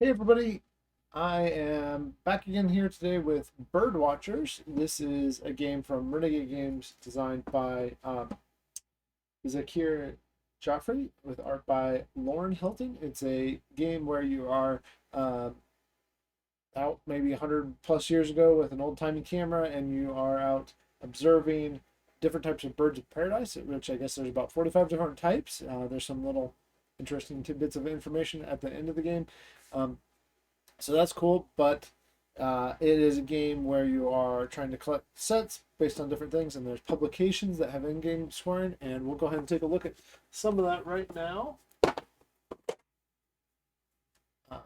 Hey everybody, I am back again here today with Birdwatchers. This is a game from Renegade Games designed by Zakir Jafry with art by Lauren Helton. It's a game where you are uh, out maybe 100 plus years ago with an old-timey camera and you are out observing different types of birds of paradise, which I guess there's about 45 different types. There's some little interesting tidbits of information at the end of the game. Um, so that's cool, but it is a game where you are trying to collect sets based on different things, and there's publications that have in-game scoring, and we'll go ahead and take a look at some of that right now. Uh,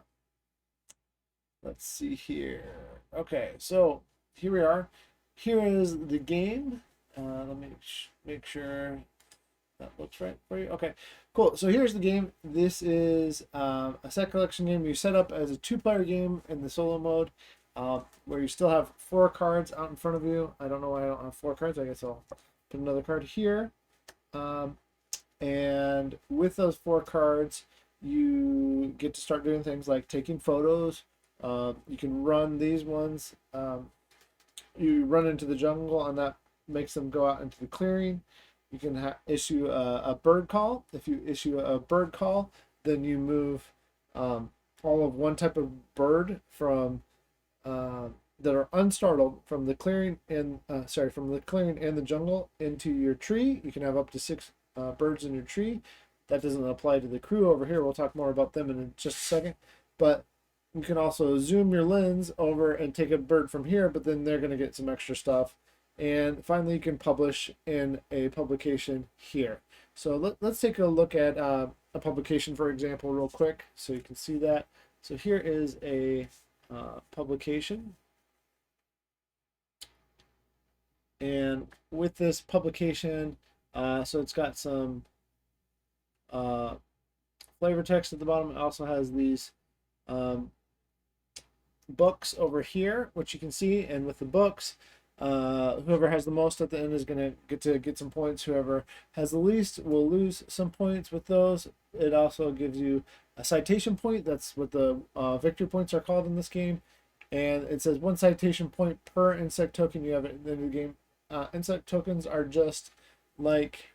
let's see here. Okay, so here we are. Here is the game. Let me make sure that looks right for you. Okay, cool. So here's the game. This is a set collection game you set up as a two-player game in the solo mode, where you still have 4 cards out in front of you. I don't know why I don't have 4 cards. I guess I'll put another card here. And with those 4 cards, you get to start doing things like taking photos. You can run these ones. You run into the jungle, and that makes them go out into the clearing. You can issue a bird call. If you issue a bird call, then you move all of one type of bird from that are unstartled from the clearing and from the clearing and the jungle into your tree. You can have up to 6 birds in your tree. That doesn't apply to the crew over here. We'll talk more about them in just a second. But you can also zoom your lens over and take a bird from here, but then they're going to get some extra stuff. And finally, you can publish in a publication here. So let's take a look at a publication, for example, real quick, so you can see that. So here is a publication. And with this publication, so it's got some flavor text at the bottom. It also has these books over here, which you can see. And with the books, whoever has the most at the end is going to get some points. Whoever has the least will lose some points with those. It also gives you a citation point. That's what the victory points are called in this game. And it says 1 citation point per insect token you have at the end of the game. Insect tokens are just like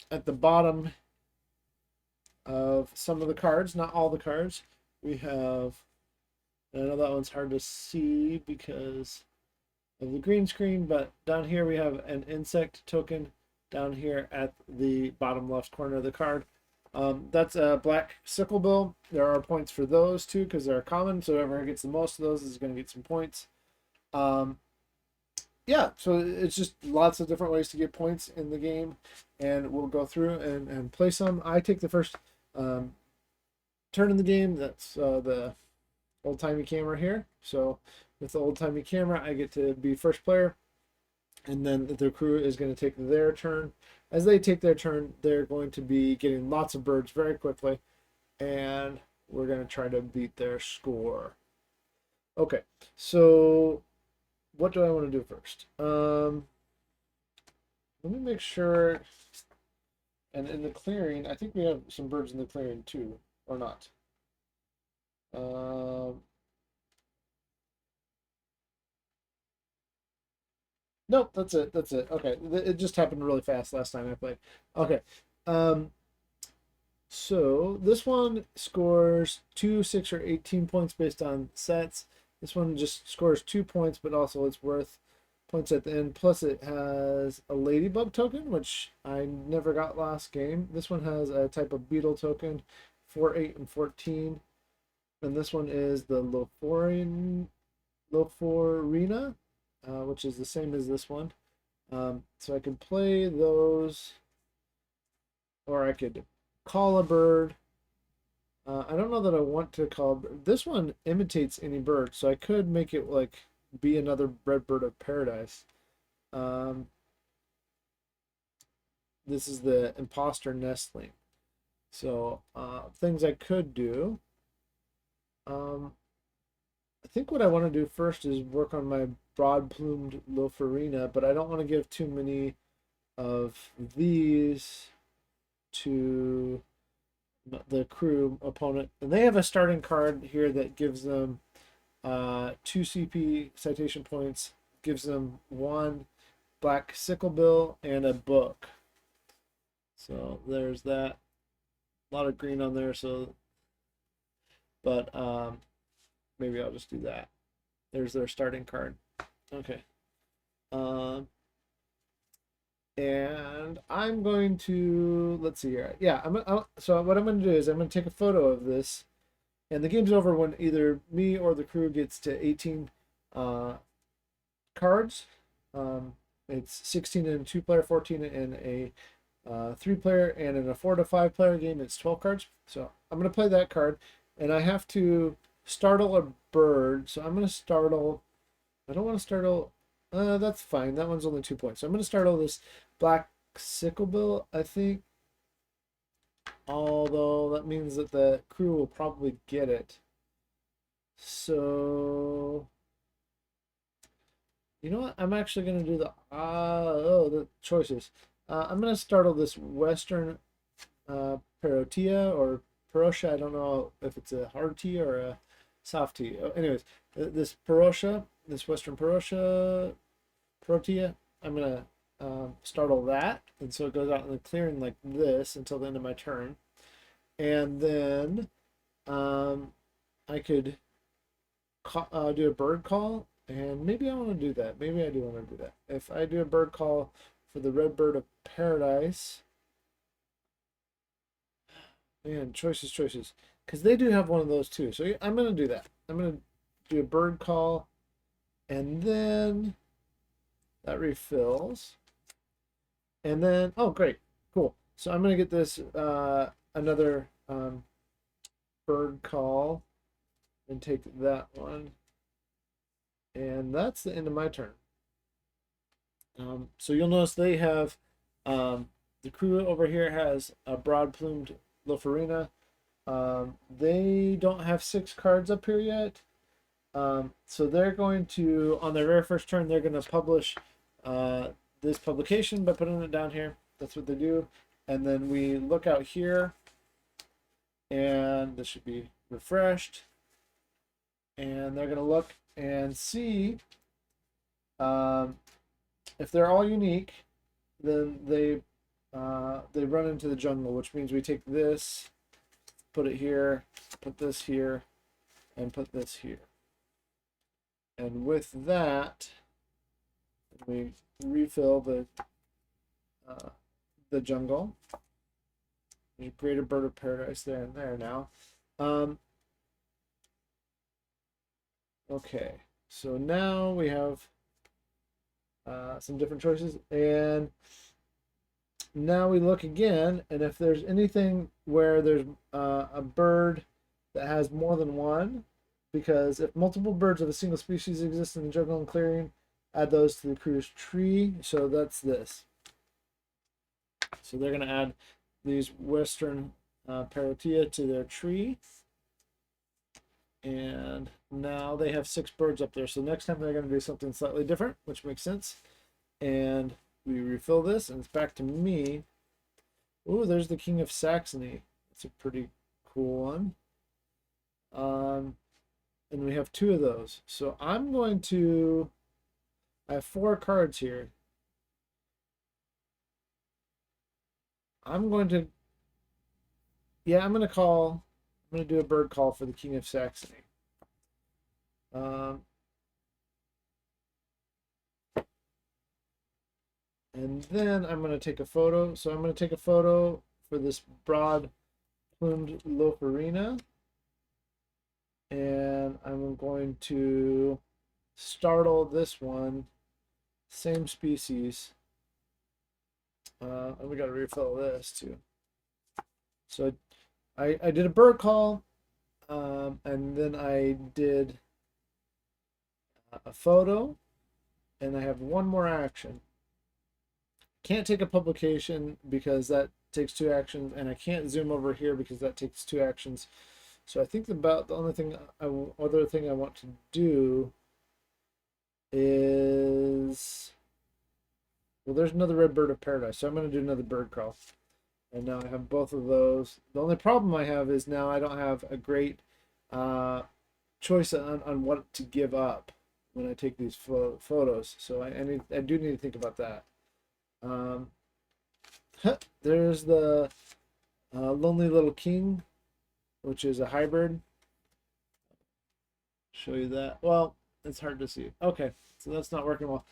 at the bottom of some of the cards, not all the cards. We have, I know that one's hard to see because of the green screen, but down here we have an insect token down here at the bottom left corner of the card. That's a black sicklebill. There are points for those too because they're common, so whoever gets the most of those is going to get some points. Yeah, so it's just lots of different ways to get points in the game, and we'll go through and play some. I take the first turn in the game. That's the old-timey camera here. So with the old-timey camera, I get to be first player, and then the crew is going to take their turn. As they take their turn, they're going to be getting lots of birds very quickly, and we're going to try to beat their score. Okay, so what do I want to do first? Let me make sure. And in the clearing, I think we have some birds in the clearing too, or not. Nope, that's it. That's it. Okay, it just happened really fast last time I played. Okay, so this one scores 2, 6, or 18 points based on sets. This one just scores 2 points, but also it's worth points at the end. Plus, it has a ladybug token, which I never got last game. This one has a type of beetle token, 4, 8, and 14. And this one is the Loforina, which is the same as this one. So I can play those, or I could call a bird. I don't know that I want to call a bird. This one imitates any bird, so I could make it like be another red bird of paradise. This is the imposter nestling. So things I could do. I think what I want to do first is work on my broad-plumed Lofarina, but I don't want to give too many of these to the crew opponent, and they have a starting card here that gives them 2 CP citation points, gives them 1 black sickle bill and a book. So there's that. A lot of green on there, so but maybe I'll just do that. There's their starting card. Okay. And I'm going to, let's see here. Yeah, so what I'm going to do is I'm going to take a photo of this, and the game's over when either me or the crew gets to 18 cards. It's 16 in a 2-player, 14 in a 3-player, and in a 4 to 5-player game, it's 12 cards. So I'm going to play that card, and I have to startle a bird. So I'm going to startle, I don't want to startle, that's fine. That one's only 2 points. So I'm going to startle this black sicklebill, I think. Although that means that the crew will probably get it. So, you know what? I'm actually going to do the choices. I'm going to startle this Western Parotia or Parosha. I don't know if it's a hard T or a soft T. Anyways, this Parosha, this Western Parosha, Protea, I'm going to startle that. And so it goes out in the clearing like this until the end of my turn. And then I could do a bird call. And maybe I want to do that. Maybe I do want to do that. If I do a bird call for the red bird of paradise. Man, choices. Because they do have one of those too. So I'm going to do that. I'm going to do a bird call. And then that refills. And then, oh, great. Cool. So I'm going to get this another bird call and take that one. And that's the end of my turn. So you'll notice they have, the crew over here has a broad-plumed Lofarina. They don't have 6 cards up here yet. So they're going to, on their very first turn, they're going to publish this publication by putting it down here. That's what they do. And then we look out here, and this should be refreshed. And they're going to look and see if they're all unique, then they run into the jungle, which means we take this, put it here, put this here, and put this here. And with that, we refill the jungle. There's a greater bird of paradise there and there now. Okay, so now we have some different choices, and now we look again, and if there's anything where there's a bird that has more than one, because if multiple birds of a single species exist in the jungle and clearing, add those to the crew's tree. So that's this. So they're going to add these Western Parotia to their tree. And now they have 6 birds up there. So next time they're going to do something slightly different, which makes sense. And we refill this, and it's back to me. Ooh, there's the King of Saxony. It's a pretty cool one. And we have 2 of those. So I'm going to, I have 4 cards here. I'm going to, yeah, I'm going to do a bird call for the King of Saxony. And then I'm going to take a photo. So I'm going to take a photo for this broad-plumed Lofarina. And I'm going to startle this one, same species. And we got to refill this too. So I did a bird call, and then I did a photo, and I have one more action. Can't take a publication because that takes 2 actions, and I can't zoom over here because that takes 2 actions. So I think the only thing, other thing I want to do is, well, there's another red bird of paradise, so I'm going to do another bird call. And now I have both of those. The only problem I have is now I don't have a great uh, choice on what to give up when I take these photos. So I do need to think about that. Um, there's the Lonely Little King, which is a hybrid. Show you that. Well, it's hard to see. Okay, so that's not working well.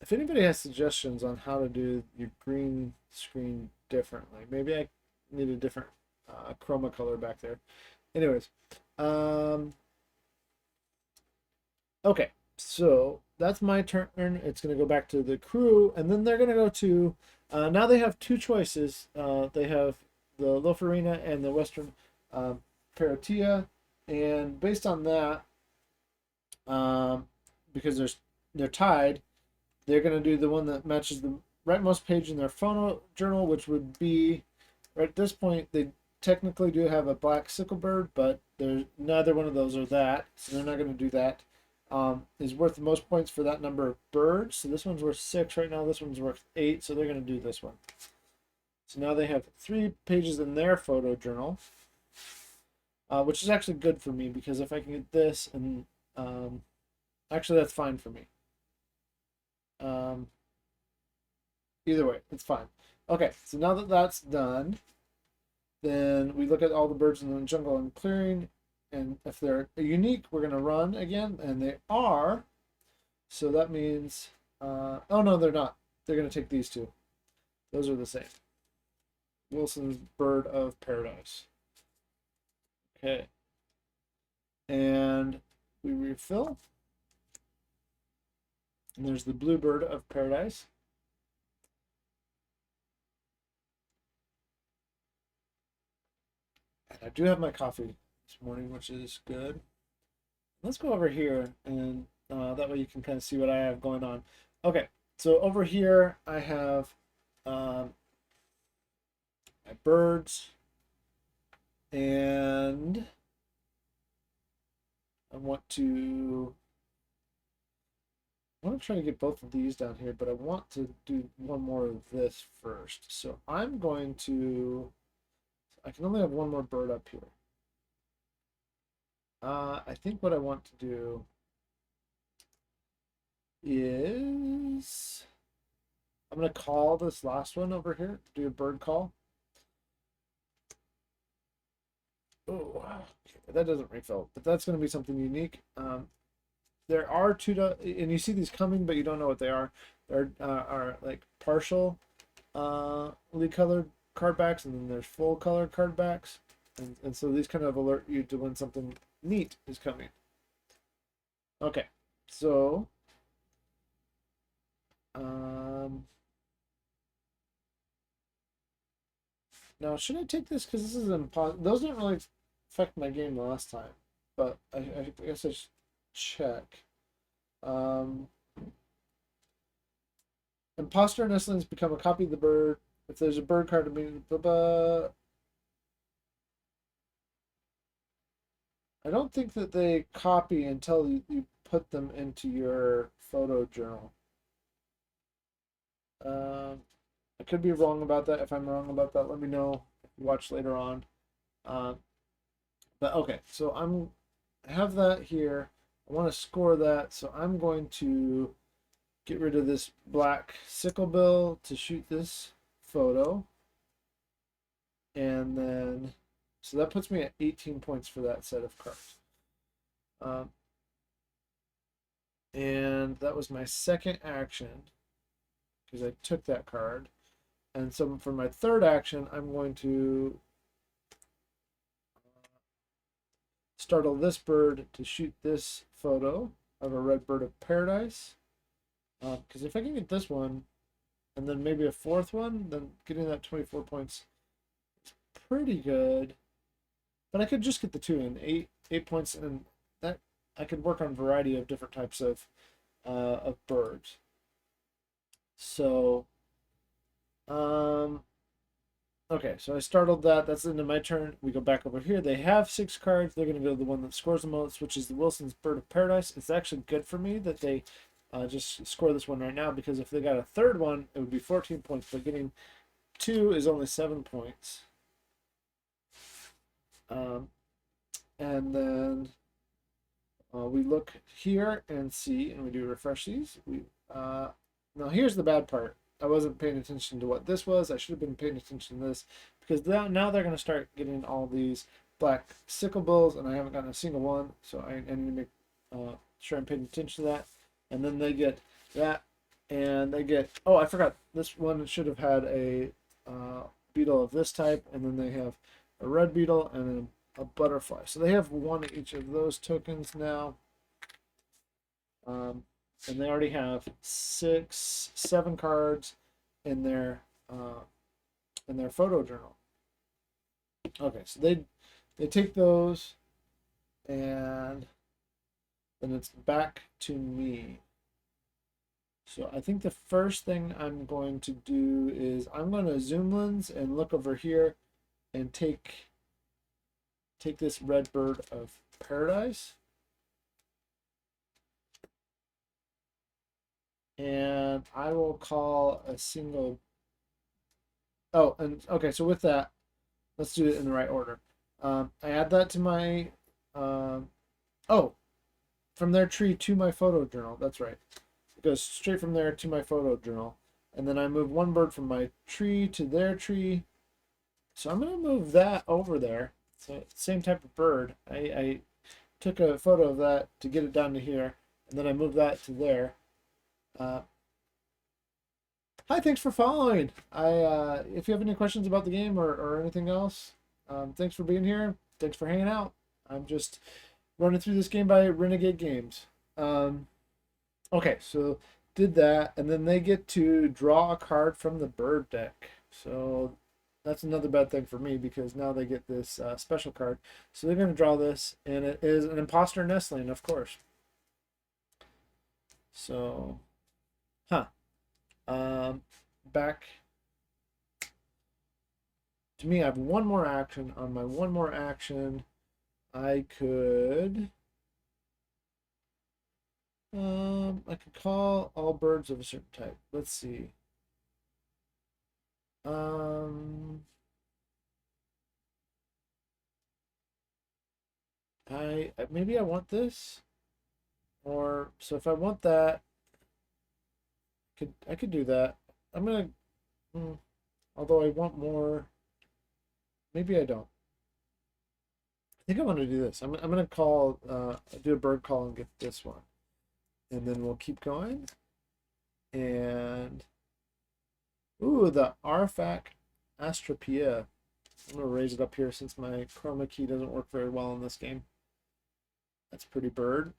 If anybody has suggestions on how to do your green screen differently, maybe I need a different chroma color back there. Anyways, okay, so that's my turn. It's going to go back to the crew, and then they're going to go to. Now they have two choices. They have the Lofarina and the Western Paratia, and based on that, because they're tied, they're going to do the one that matches the rightmost page in their photo journal, which would be right at this point. They technically do have a black sicklebird, but there's neither one of those are that, so they're not going to do that. Is worth the most points for that number of birds. So this one's worth 6 right now. This one's worth 8, so they're going to do this one. So now they have 3 pages in their photo journal, which is actually good for me because if I can get this, and actually that's fine for me. Either way, it's fine. Okay, so now that that's done, then we look at all the birds in the jungle and clearing, and if they're unique, we're going to run again, and they are. So that means, oh no, they're not. They're going to take these two. Those are the same. Wilson's Bird of Paradise. Okay. And we refill. And there's the Blue Bird of Paradise. And I do have my coffee this morning, which is good. Let's go over here, and that way you can kind of see what I have going on. Okay, so over here I have my birds, and I want to try to get both of these down here, but I want to do one more of this first. So I'm going to, I can only have one more bird up here. I think what I want to do is I'm going to call this last one over here, do a bird call. Oh, okay, that doesn't refill, but that's going to be something unique. There are two, and you see these coming, but you don't know what they are. There are like partial colored card backs, and then there's full colored card backs. And so these kind of alert you to when something neat is coming. Okay, so now should I take this because this is impossible? Those didn't really affect my game the last time, but I guess I should check. Imposter nestlings become a copy of the bird. If there's a bird card, I don't think that they copy until you put them into your photo journal. I could be wrong about that. If I'm wrong about that, let me know if you watch later on. But okay, so I have that here. I want to score that, so I'm going to get rid of this black sickle bill to shoot this photo. And then, so that puts me at 18 points for that set of cards. And that was my second action because I took that card. And so for my third action, I'm going to startle this bird to shoot this photo of a red bird of paradise. Because if I can get this one, and then maybe a fourth one, then getting that 24 points is pretty good. But I could just get the 2 and 8 points, and that I could work on a variety of different types of birds. So, okay, so I startled that. That's the end of my turn. We go back over here. They have 6 cards. They're going to go to the one that scores the most, which is the Wilson's Bird of Paradise. It's actually good for me that they just score this one right now, because if they got a third one, it would be 14 points, but getting 2 is only 7 points. And then we look here and see, and we do refresh these. Now here's the bad part. I wasn't paying attention to what this was. I should have been paying attention to this, because now they're going to start getting all these black sickle bills, and I haven't gotten a single one, so I need to make sure I'm paying attention to that. And then they get that, and they get, oh, I forgot, this one should have had a beetle of this type, and then they have a red beetle and then a butterfly. So they have one of each of those tokens now. And they already have 7 cards in their photo journal. Okay, so they take those, and then it's back to me. So I think the first thing I'm going to do is I'm going to zoom lens and look over here and take this red bird of paradise. And I will call a single. Oh, and okay, so with that, let's do it in the right order. I add that to my, oh, from their tree to my photo journal. That's right. It goes straight from there to my photo journal. And then I move one bird from my tree to their tree. So I'm going to move that over there. So same type of bird. I took a photo of that to get it down to here, and then I moved that to there. Hi, thanks for following. If you have any questions about the game or anything else, thanks for being here. Thanks for hanging out. I'm just running through this game by Renegade Games. Okay, so did that, and then they get to draw a card from the bird deck. So that's another bad thing for me, because now they get this special card. So they're going to draw this, and it is an imposter nestling, of course. So, back to me. I have one more action. On my one more action, I could call all birds of a certain type. Let's see. Maybe I want this, or so if I want that, I could do that. I'm gonna, although I want more. Maybe I don't. I think I want to do this. I'm gonna call, do a bird call and get this one, and then we'll keep going. And ooh, the Arfac Astropia. I'm gonna raise it up here since my chroma key doesn't work very well in this game. That's a pretty bird.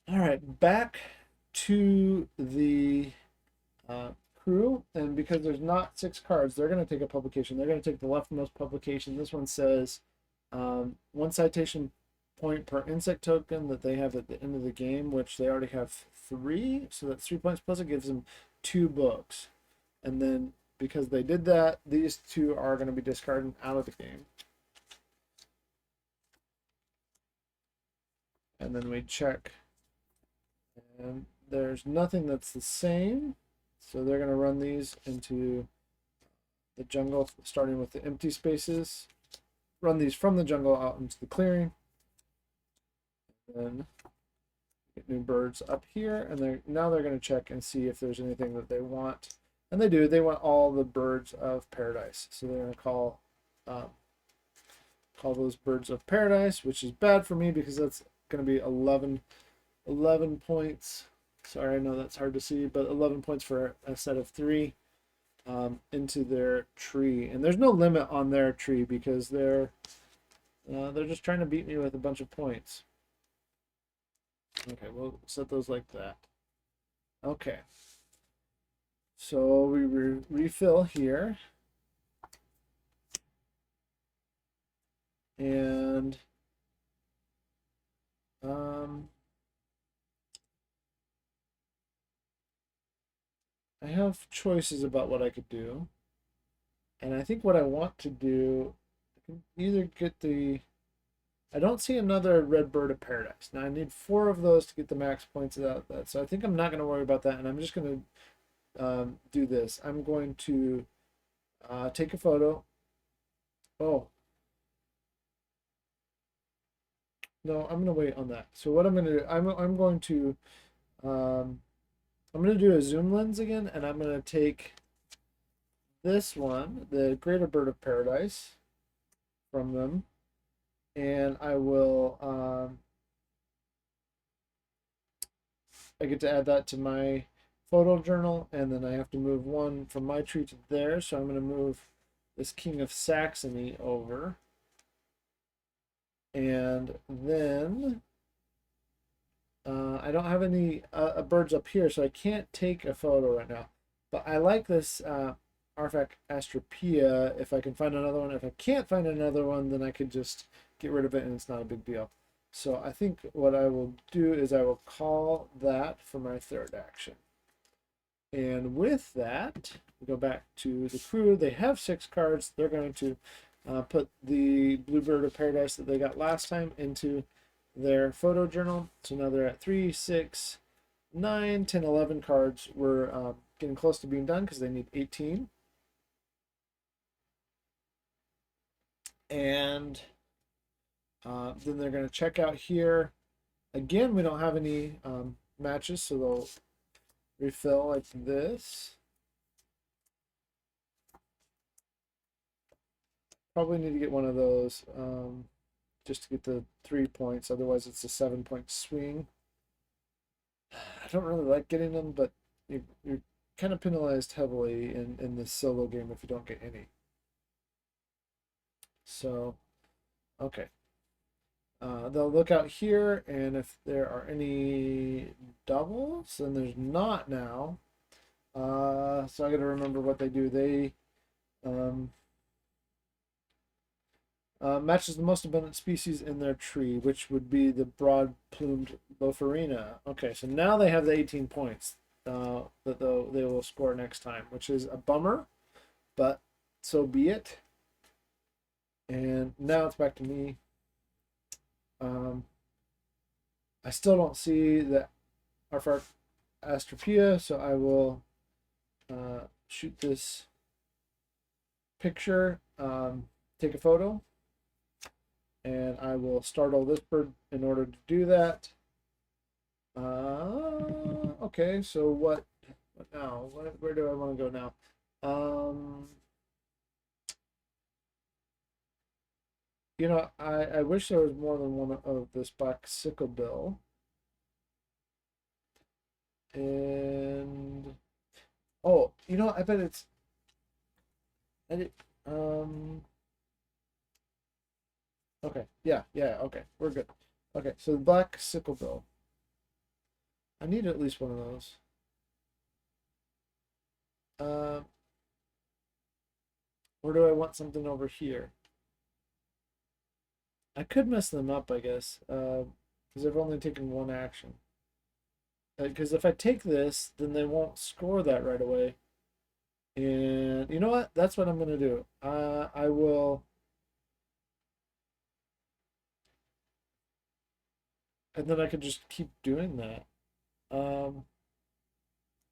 All right, back to the crew, and because there's not 6 cards, they're going to take a publication. They're going to take the leftmost publication. This one says 1 citation point per insect token that they have at the end of the game, which they already have 3, so that's 3 points, plus it gives them 2 books. And then because they did that, these 2 are going to be discarded out of the game. And then we check, and there's nothing that's the same, so they're going to run these into the jungle, starting with the empty spaces. Run these from the jungle out into the clearing. Then get new birds up here, and now they're going to check and see if there's anything that they want. And they do. They want all the birds of paradise. So they're going to call those birds of paradise, which is bad for me because that's going to be 11 points. Sorry, I know that's hard to see, but 11 points for a set of 3 into their tree. And there's no limit on their tree because they're just trying to beat me with a bunch of points. Okay, we'll set those like that. Okay. So we refill here. And I have choices about what I could do. And I think what I want to do, I can either get the I don't see another red bird of paradise. Now I need 4 of those to get the max points out of that. So I think I'm not going to worry about that, and I'm just going to do this. I'm going to take a photo. Oh, no, I'm going to wait on that. So what I'm going to do, um, I'm going to do a zoom lens again, and I'm going to take this one, the greater bird of paradise, from them, and I will I get to add that to my photo journal, and then I have to move one from my tree to there. So I'm going to move this King of Saxony over, and then I don't have any birds up here, so I can't take a photo right now. But I like this Artifact Astropia. If I can find another one, if I can't find another one, then I could just get rid of it, and it's not a big deal. So I think what I will do is I will call that for my third action. And with that, we go back to the crew. They have 6 cards. They're going to put the Bluebird of Paradise that they got last time into their photo journal. So now they're at 3, 6, 9, 10, 11 cards. We're getting close to being done because they need 18. And then they're going to check out here. Again, we don't have any matches, so they'll refill like this. Probably need to get one of those just to get the 3 points. Otherwise, it's a 7-point swing. I don't really like getting them, but you're kind of penalized heavily in this solo game if you don't get any. So, okay. They'll look out here, and if there are any doubles, then there's not now. So I got to remember what they do. They matches the most abundant species in their tree, which would be the broad-plumed Lofarina. Okay, so now they have the 18 points that they will score next time, which is a bummer, but so be it. And now it's back to me. I still don't see the Artifact Astropia, so I will shoot this picture, take a photo, and I will startle this bird in order to do that. Okay, so what now? Where do I want to go now? You know, I wish there was more than one of this black sicklebill. And oh, you know, I bet it's okay, yeah, okay, we're good. Okay, so the black sicklebill. I need at least one of those. Or do I want something over here? I could mess them up, I guess, because they've only taken 1 action. Because if I take this, then they won't score that right away. And you know what? That's what I'm going to do. I will... And then I could just keep doing that.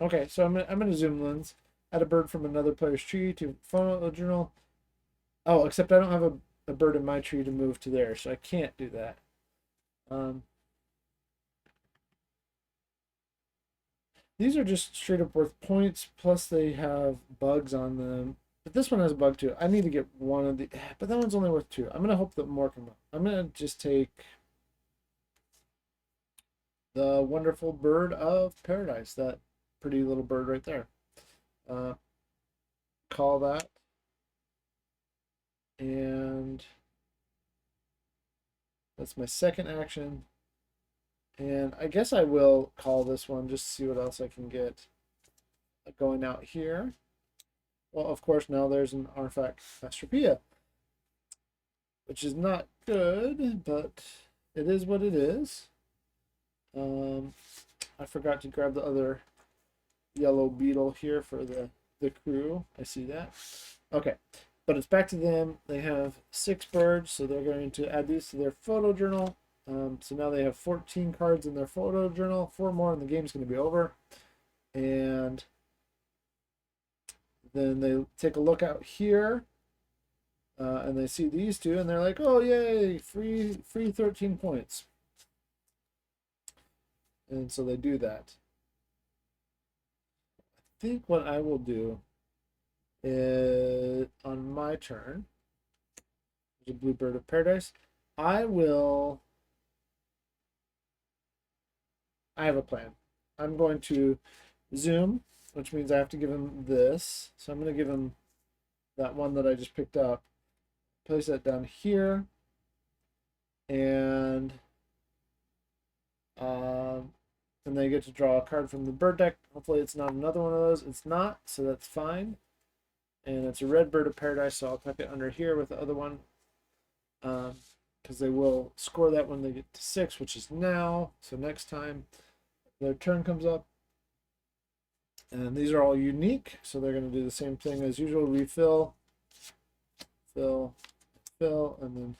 Okay, so I'm going to zoom lens. Add a bird from another player's tree to photo journal. Oh, except I don't have a bird in my tree to move to there, so I can't do that. These are just straight up worth points, plus they have bugs on them. But this one has a bug too. I need to get one of the, but that one's only worth 2. I'm going to hope that more come up. I'm going to just take the wonderful bird of paradise, that pretty little bird right there. Call that. And that's my second action. And I guess I will call this one just to see what else I can get going out here. Well, of course, now there's an Artifact Astropia, which is not good, but it is what it is. I forgot to grab the other yellow beetle here for the crew. I see that. Okay, but it's back to them. They have 6 birds, so they're going to add these to their photo journal. So now they have 14 cards in their photo journal, 4 more, and the game's going to be over. And then they take a look out here, and they see these two, and they're like, "Oh, yay! Free 13 points." And so they do that. I think what I will do is on my turn, there's a blue bird of paradise. I have a plan. I'm going to zoom, which means I have to give him this. So I'm going to give him that one that I just picked up. Place that down here. And they get to draw a card from the bird deck. Hopefully it's not another one of those. It's not, so that's fine. And it's a red bird of paradise, so I'll tuck it under here with the other one. Because they will score that when they get to 6, which is now. So next time their turn comes up. And these are all unique, so they're going to do the same thing as usual. Refill, fill, fill, and then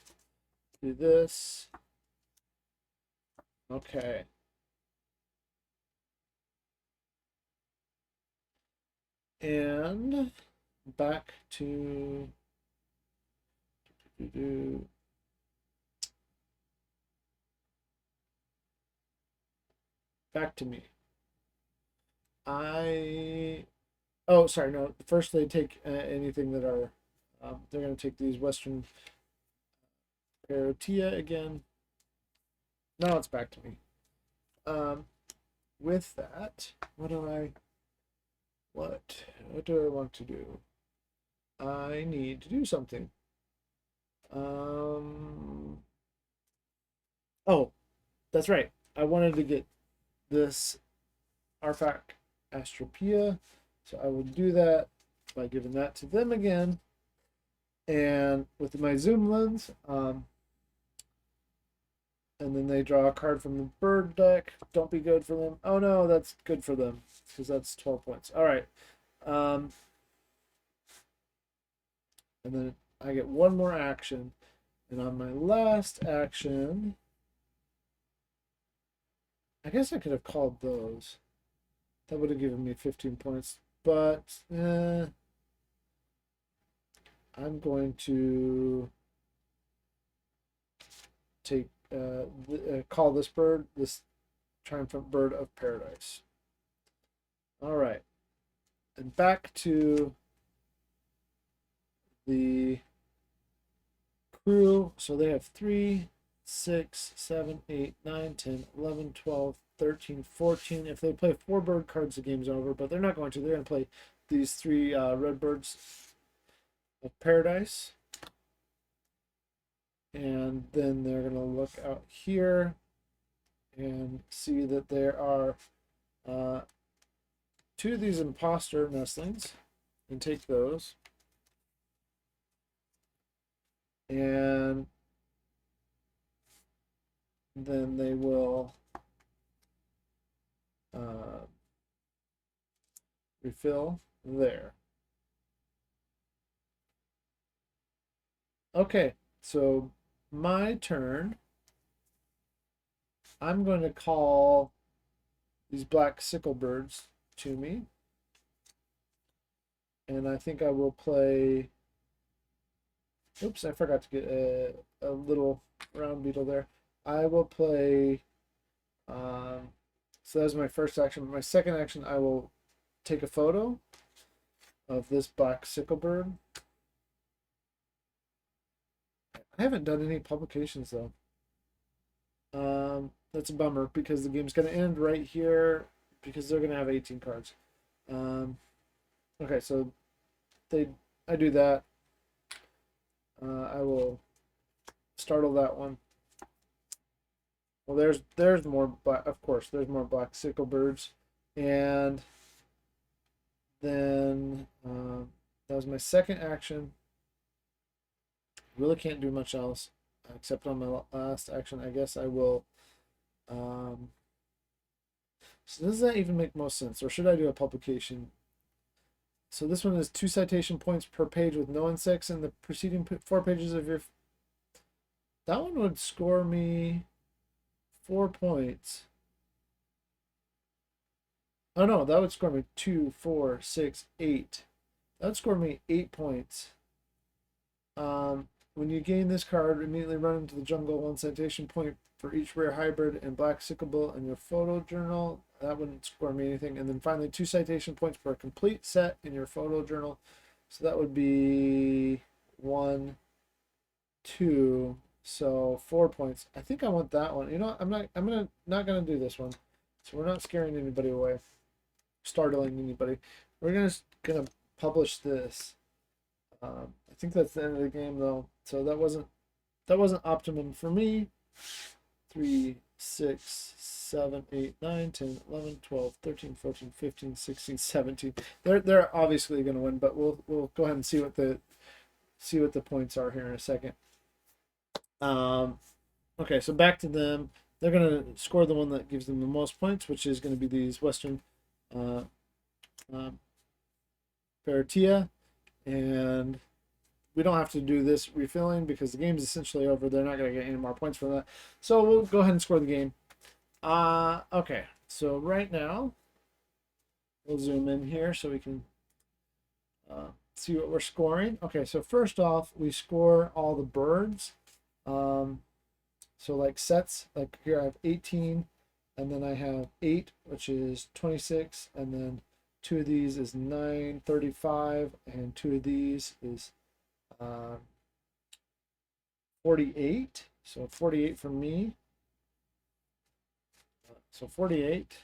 do this. Okay. And back to back to me. Oh, sorry, no. First, they take anything that are. They're going to take these Western Parotia again. Now it's back to me. With that, what do I want to do? I need to do something. Oh, that's right. I wanted to get this Artifact Astropia, so I will do that by giving that to them again. And with my zoom lens, and then they draw a card from the bird deck. Don't be good for them. Oh no, that's good for them because that's 12 points. All right. And then I get one more action. And on my last action, I guess I could have called those. That would have given me 15 points. But I'm going to take call this bird, this triumphant bird of paradise. All right. And back to the crew. So they have 3, 6, 7, 8, 9, 10, 11, 12, 13, 14. If they play 4 bird cards, the game's over, but they're not going to. They're going to play these 3 red birds of paradise. And then they're going to look out here and see that there are 2 of these imposter nestlings and take those. And then they will refill there. Okay, so my turn. I'm going to call these black sickle birds to me. And I think I will play. Oops, I forgot to get a little round beetle there. I will play. So that was my first action. My second action, I will take a photo of this black sickle bird. I haven't done any publications though. That's a bummer because the game's going to end right here because they're going to have 18 cards. Okay, so I do that. I will startle that one. Well, there's more black. Of course, there's more black sickle birds, and then that was my second action. Really can't do much else except on my last action. I guess I will. So does that even make most sense, or should I do a publication So this one is 2 citation points per page with no insects in the preceding 4 pages of your. That one would score me 4 points. Oh no, that would score me 2, 4, 6, 8. That would score me 8 points. When you gain this card, immediately run into the jungle, 1 citation point for each rare hybrid and black sicklebill in your photo journal. That wouldn't score me anything. And then finally, 2 citation points per complete set in your photo journal. So that would be 1, 2. So 4 points. I think I want that one. You know, I'm not gonna do this one. So we're not scaring anybody away, startling anybody. We're gonna publish this. I think that's the end of the game though. So that wasn't optimum for me. 3, 6, 7, 8, 9, 10, 11, 12, 13, 14, 15, 16, 17. They're obviously going to win, but we'll go ahead and see what the points are here in a second. Okay, so back to them. They're going to score the one that gives them the most points, which is going to be these Western Paratia, and we don't have to do this refilling because the game's essentially over. They're not going to get any more points for that. So we'll go ahead and score the game. Okay, so right now, we'll zoom in here so we can see what we're scoring. Okay, so first off, we score all the birds. So like sets, like here I have 18, and then I have 8, which is 26, and then 2 of these is 9, 35, and 2 of these is 48. So 48 for me. So 48.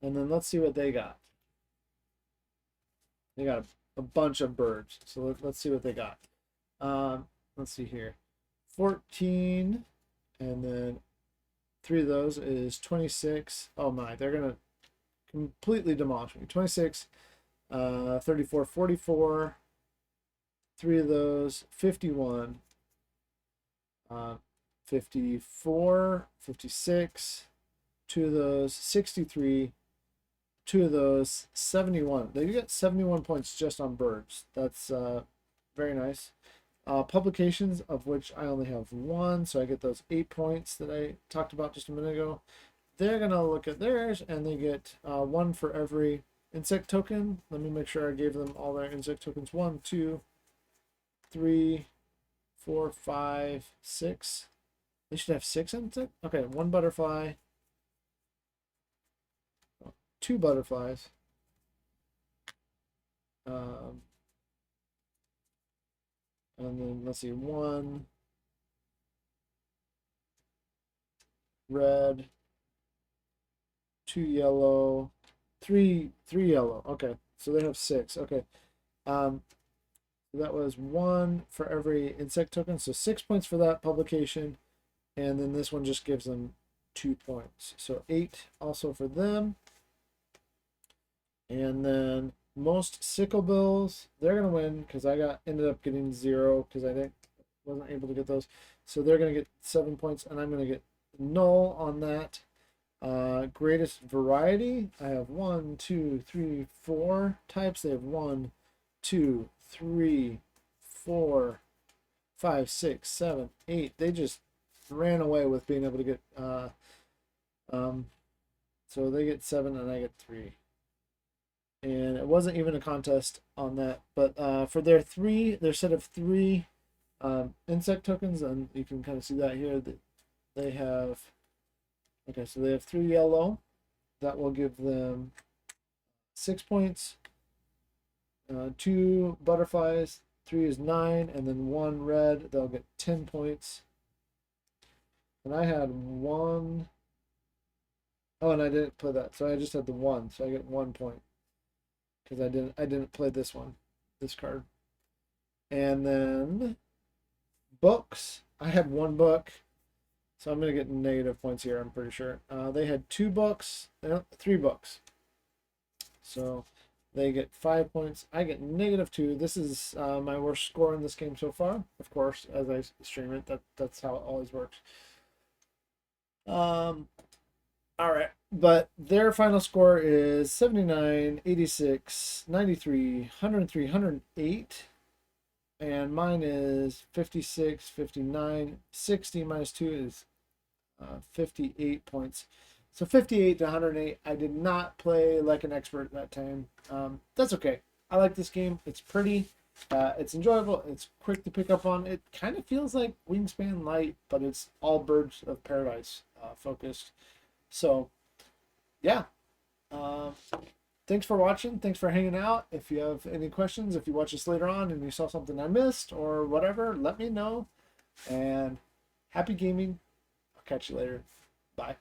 And then let's see what they got. They got a bunch of birds. So let's see what they got. Let's see here. 14, and then 3 of those is 26. Oh my, they're going to completely demolish me. 26, 34, 44. 3 of those, 51, 54, 56, 2 of those, 63, 2 of those, 71. They get 71 points just on birds. That's very nice. Publications, of which I only have 1, so I get those 8 points that I talked about just a minute ago. They're going to look at theirs, and they get 1 for every insect token. Let me make sure I gave them all their insect tokens. 1, 2, 3, 4, 5, 6. They should have 6 insects. Okay, 1 butterfly, 2 butterflies, and then let's see, 1 red, 2 yellow, 3 yellow. Okay, so they have 6. Okay, that was 1 for every insect token, so 6 points for that publication, and then this one just gives them 2 points, so 8 also for them. And then most sicklebills, they're gonna win because I ended up getting 0 because I wasn't able to get those, so they're gonna get 7 points, and I'm gonna get null on that. Greatest variety, I have 1, 2, 3, 4 types. They have 1, 2, 3, 4, 5, 6, 7, 8. They just ran away with being able to get so they get 7 and I get 3. And it wasn't even a contest on that, but for their set of 3 insect tokens, and you can kind of see that here, that they have, okay, so they have 3 yellow. That will give them 6 points. 2 butterflies, 3 is 9, and then 1 red, they'll get 10 points. And I had 1. Oh, and I didn't play that, so I just had the 1, so I get 1 point because I didn't play this card. And then books, I had 1 book, so I'm gonna get negative points here. I'm pretty sure. They had 2 books, 3 books, so they get 5 points. I get -2. This is my worst score in this game so far. Of course, as I stream it, that's how it always works. All right, But their final score is 79, 86, 93, 103, 108. And mine is 56, 59, 60 minus 2 is 58 points. So 58 to 108. I did not play like an expert that time. That's okay. I like this game. It's pretty. It's enjoyable. It's quick to pick up on. It kind of feels like Wingspan Light, but it's all Birds of Paradise focused. So, yeah. Thanks for watching. Thanks for hanging out. If you have any questions, if you watch this later on and you saw something I missed or whatever, let me know. And happy gaming. I'll catch you later. Bye.